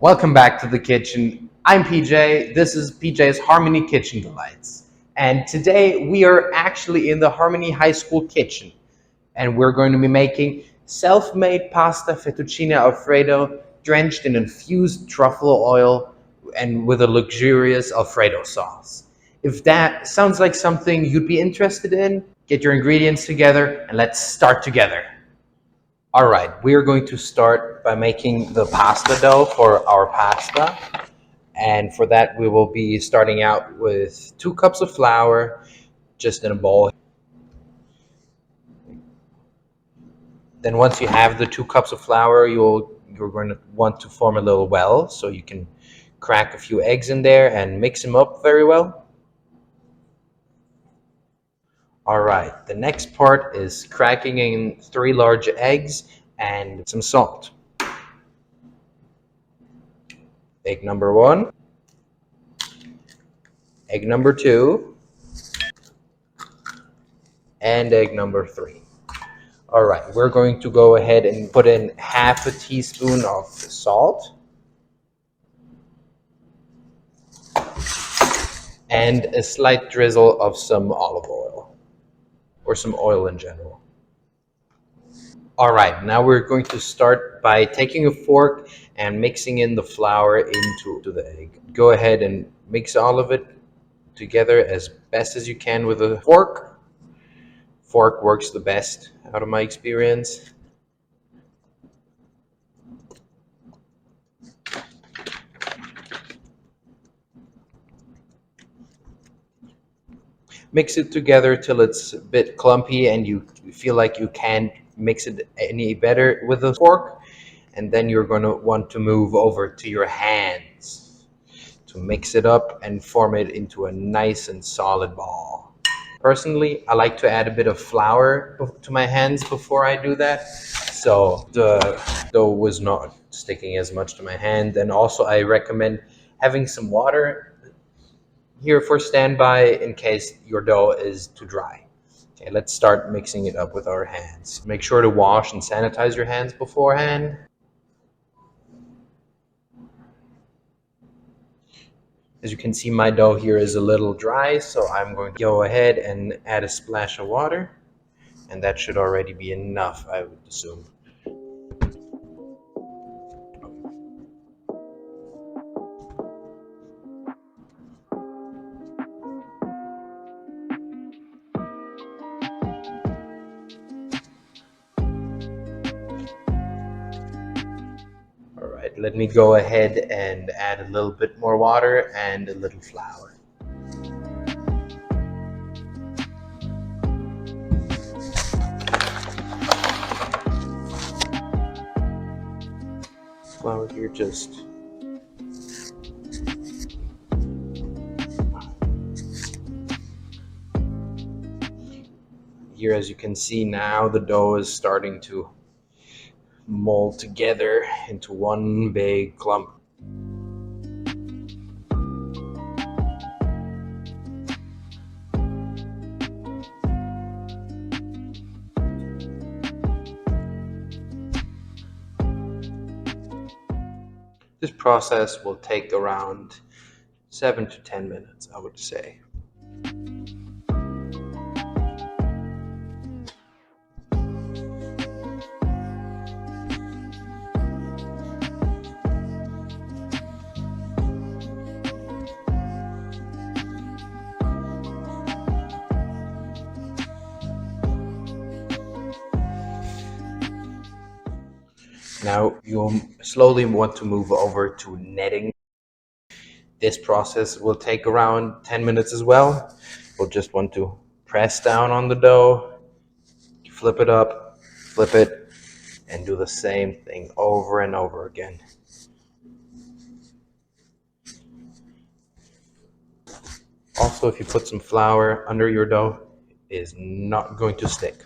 Welcome back to the kitchen. I'm PJ. This is PJ's Harmony Kitchen Delights. And today we are actually in the Harmony High School kitchen. And we're going to be making self-made pasta fettuccine Alfredo drenched in infused truffle oil and with a luxurious Alfredo sauce. If that sounds like something you'd be interested in, get your ingredients together and let's start together. All right, we are going to start by making the pasta dough for our pasta. And for that, we will be starting out with 2 cups of flour, just in a bowl. Then once you have the 2 cups of flour, you're going to want to form a little well, so you can crack a few eggs in there and mix them up very well. All right, the next part is cracking in 3 large eggs and some salt. Egg number 1, egg number 2, and egg number 3. All right, we're going to go ahead and put in half a teaspoon of salt and a slight drizzle of some olive oil or some oil in general. All right, now we're going to start by taking a fork and mixing in the flour into the egg. Go ahead and mix all of it together as best as you can with a fork. Fork works the best out of my experience. Mix it together till it's a bit clumpy and you feel like you can't mix it any better with a fork. And then you're going to want to move over to your hands to mix it up and form it into a nice and solid ball. Personally, I like to add a bit of flour to my hands before I do that, so the dough was not sticking as much to my hand. And also I recommend having some water here for standby in case your dough is too dry. Okay, let's start mixing it up with our hands. Make sure to wash and sanitize your hands beforehand. As you can see, my dough here is a little dry, so I'm going to go ahead and add a splash of water, and that should already be enough, I would assume. All right, let me go ahead and add a little bit more water and a little flour. Flour here just here, as you can see now, the dough is starting to mold together into one big clump. This process will take around 7 to 10 minutes, I would say. Now you'll slowly want to move over to netting. This process will take around 10 minutes as well. We'll just want to press down on the dough, flip it up, flip it, and do the same thing over and over again. Also, if you put some flour under your dough, it is not going to stick.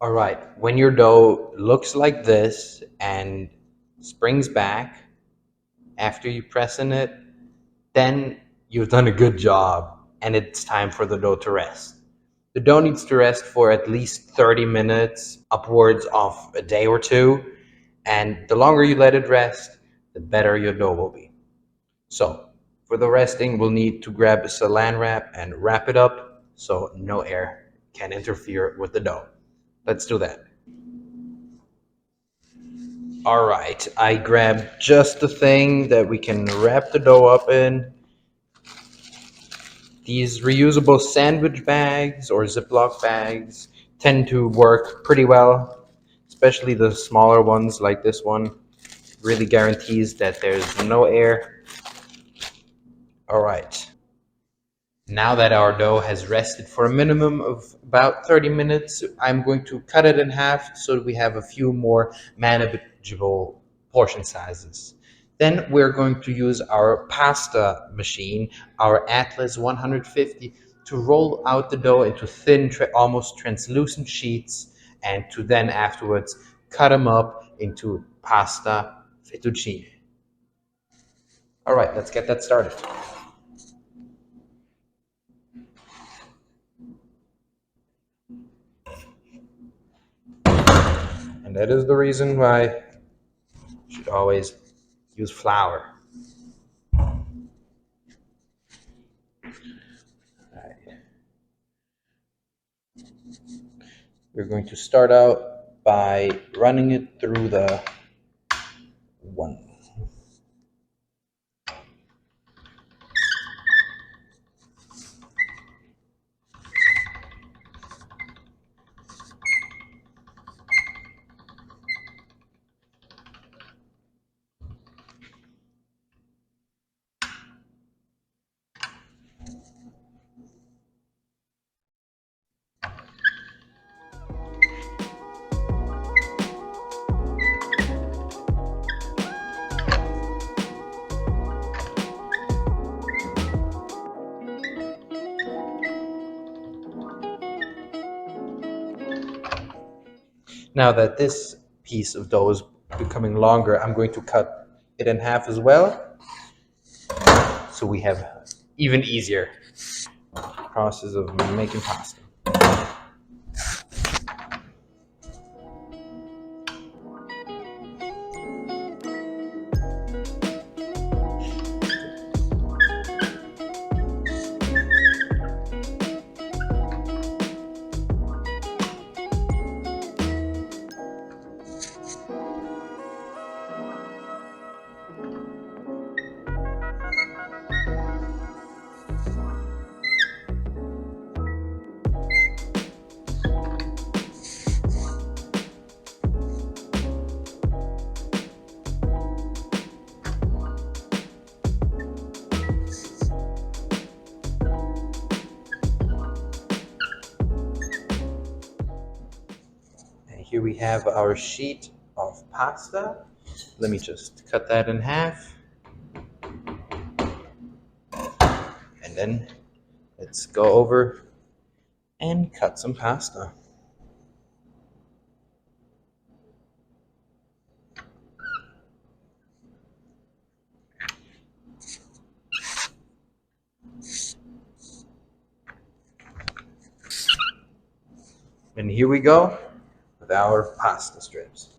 All right, when your dough looks like this and springs back after you press in it, then you've done a good job and it's time for the dough to rest. The dough needs to rest for at least 30 minutes, upwards of a day or two, and the longer you let it rest, the better your dough will be. So, for the resting, we'll need to grab a saran wrap and wrap it up so no air can interfere with the dough. Let's do that. All right, I grabbed just the thing that we can wrap the dough up in. These reusable sandwich bags or Ziploc bags tend to work pretty well, especially the smaller ones like this one. Really guarantees that there's no air. All right. Now that our dough has rested for a minimum of about 30 minutes, I'm going to cut it in half so that we have a few more manageable portion sizes. Then we're going to use our pasta machine, our Atlas 150, to roll out the dough into thin, almost translucent sheets, and to then afterwards cut them up into pasta fettuccine. All right, let's get that started. And that is the reason why you should always use flour. Right. We're going to start out by running it through the one. Now that this piece of dough is becoming longer, I'm going to cut it in half as well, so we have even easier process of making pasta. Here we have our sheet of pasta. Let me just cut that in half. And then let's go over and cut some pasta. And here we go with our pasta strips.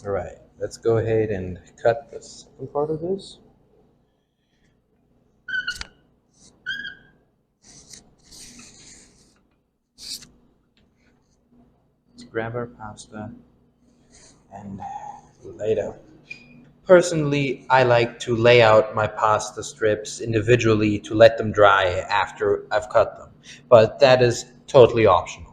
All right, let's go ahead and cut the second part of this. Let's grab our pasta and lay it out. Personally, I like to lay out my pasta strips individually to let them dry after I've cut them, but that is totally optional.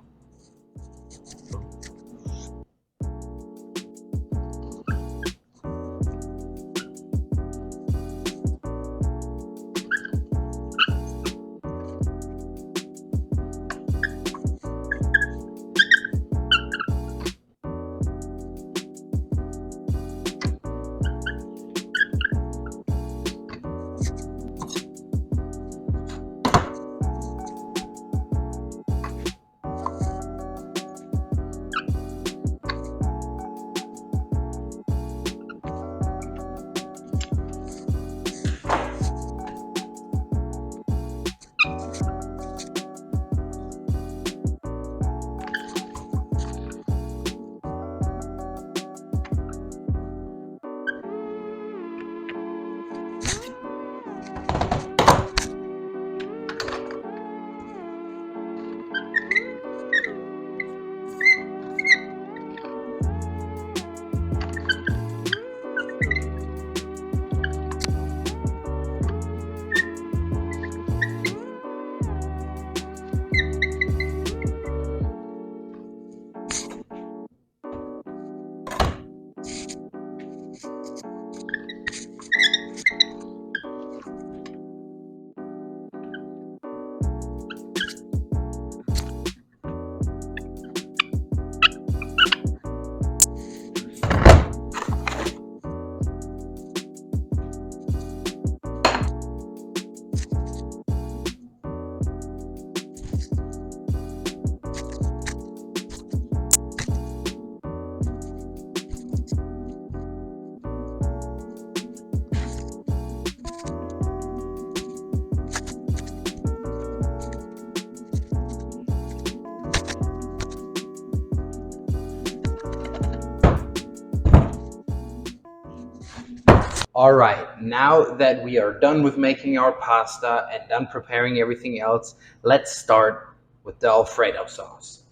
All right, now that we are done with making our pasta and done preparing everything else, let's start with the Alfredo sauce.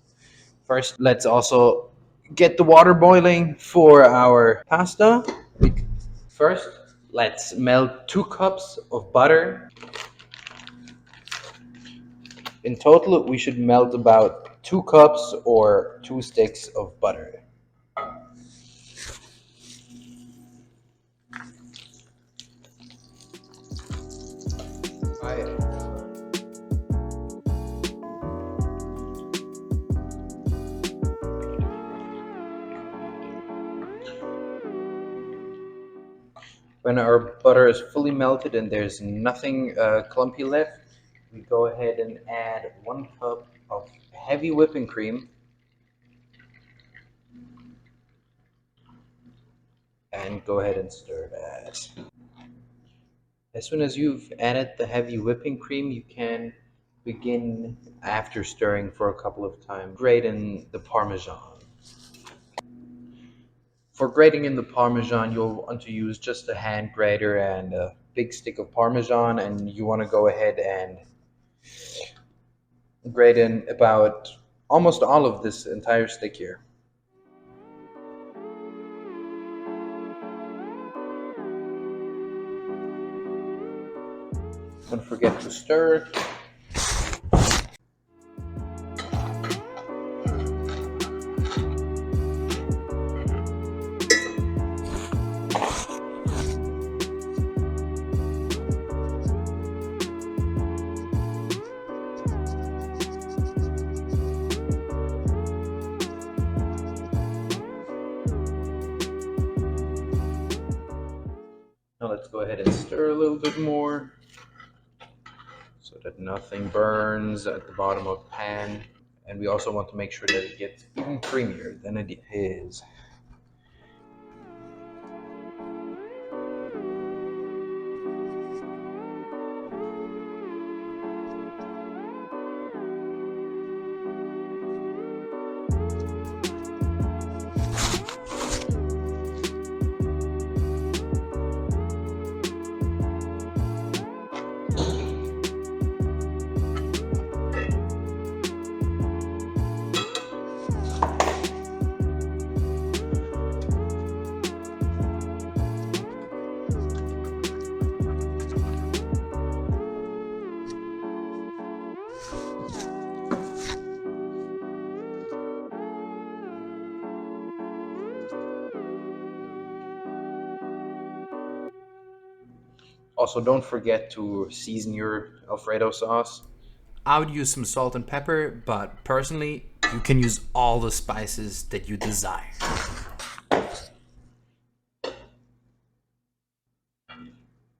First, let's also get the water boiling for our pasta. First, let's melt 2 cups of butter. In total, we should melt about 2 cups or 2 sticks of butter. Right. When our butter is fully melted and there's nothing clumpy left, we go ahead and add 1 cup of heavy whipping cream and go ahead and stir that. As soon as you've added the heavy whipping cream, you can begin, after stirring for a couple of times, grate in the Parmesan. For grating in the Parmesan, you'll want to use just a hand grater and a big stick of Parmesan, and you want to go ahead and grate in about almost all of this entire stick here. Don't forget to stir. Now let's go ahead and stir a little bit more so that nothing burns at the bottom of the pan. And we also want to make sure that it gets even creamier than it is. Also, don't forget to season your Alfredo sauce. I would use some salt and pepper, but personally, you can use all the spices that you desire.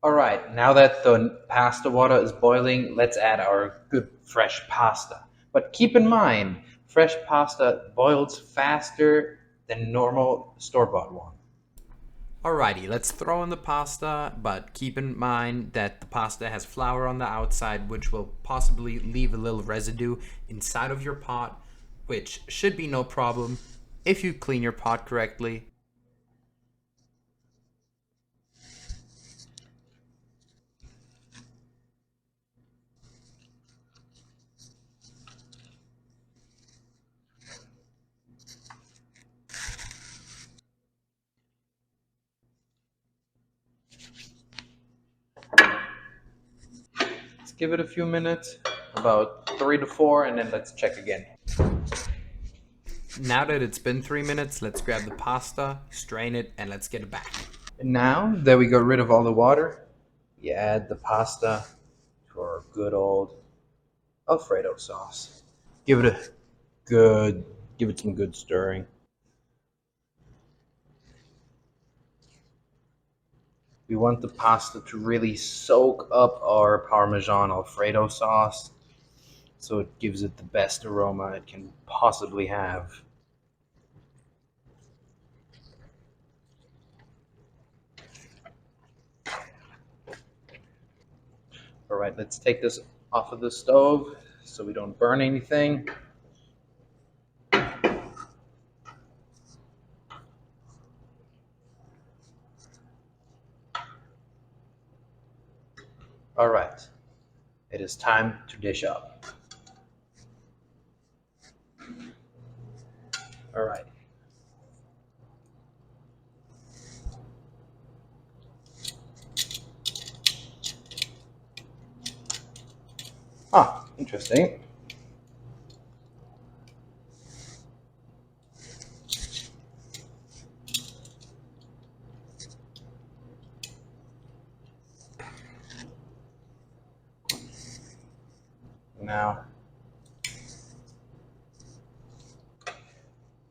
All right, now that the pasta water is boiling, let's add our good fresh pasta. But keep in mind, fresh pasta boils faster than normal store-bought one. Alrighty, let's throw in the pasta, but keep in mind that the pasta has flour on the outside, which will possibly leave a little residue inside of your pot, which should be no problem if you clean your pot correctly. Let's give it a few minutes, about 3 to 4, and then let's check again. Now that it's been 3 minutes, let's grab the pasta, strain it, and let's get it back. And now that we got rid of all the water, we add the pasta to our good old Alfredo sauce. Give it a good, give it some good stirring. We want the pasta to really soak up our Parmesan Alfredo sauce so it gives it the best aroma it can possibly have. All right, let's take this off of the stove so we don't burn anything. All right, it is time to dish up. All right. Ah, interesting. Now,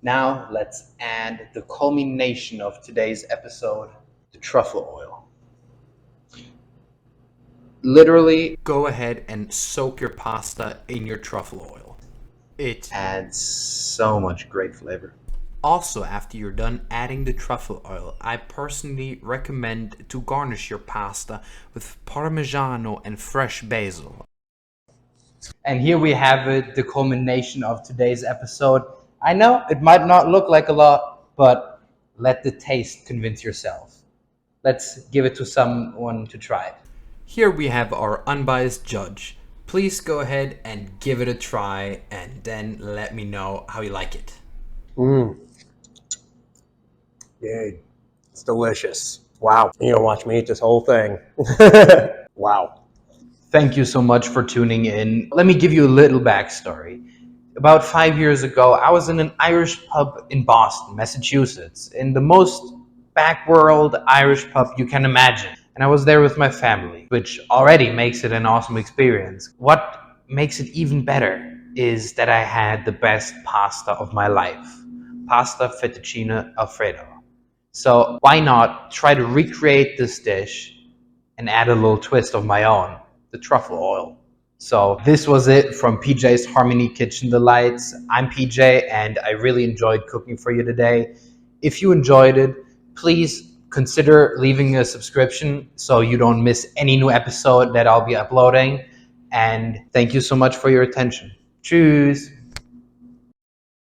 now let's add the culmination of today's episode, the truffle oil. Literally Go ahead and soak your pasta in your truffle oil. It adds so much great flavor. also, after you're done adding the truffle oil, I personally recommend to garnish your pasta with parmigiano and fresh basil. And here we have it, the culmination of today's episode. I know it might not look like a lot, but let the taste convince yourself. Let's give it to someone to try it. Here we have our unbiased judge. Please go ahead and give it a try and then let me know how you like it. Dude, it's delicious. Wow. You gonna watch me eat this whole thing. Wow. Thank you so much for tuning in. Let me give you a little backstory. About 5 years ago, I was in an Irish pub in Boston, Massachusetts, in the most backworld Irish pub you can imagine. And I was there with my family, which already makes it an awesome experience. What makes it even better is that I had the best pasta of my life, pasta fettuccine Alfredo. So why not try to recreate this dish and add a little twist of my own, the truffle oil. So this was it from PJ's Harmony Kitchen Delights. I'm PJ and I really enjoyed cooking for you today. If you enjoyed it, please consider leaving a subscription so you don't miss any new episode that I'll be uploading. And thank you so much for your attention. Tschüss.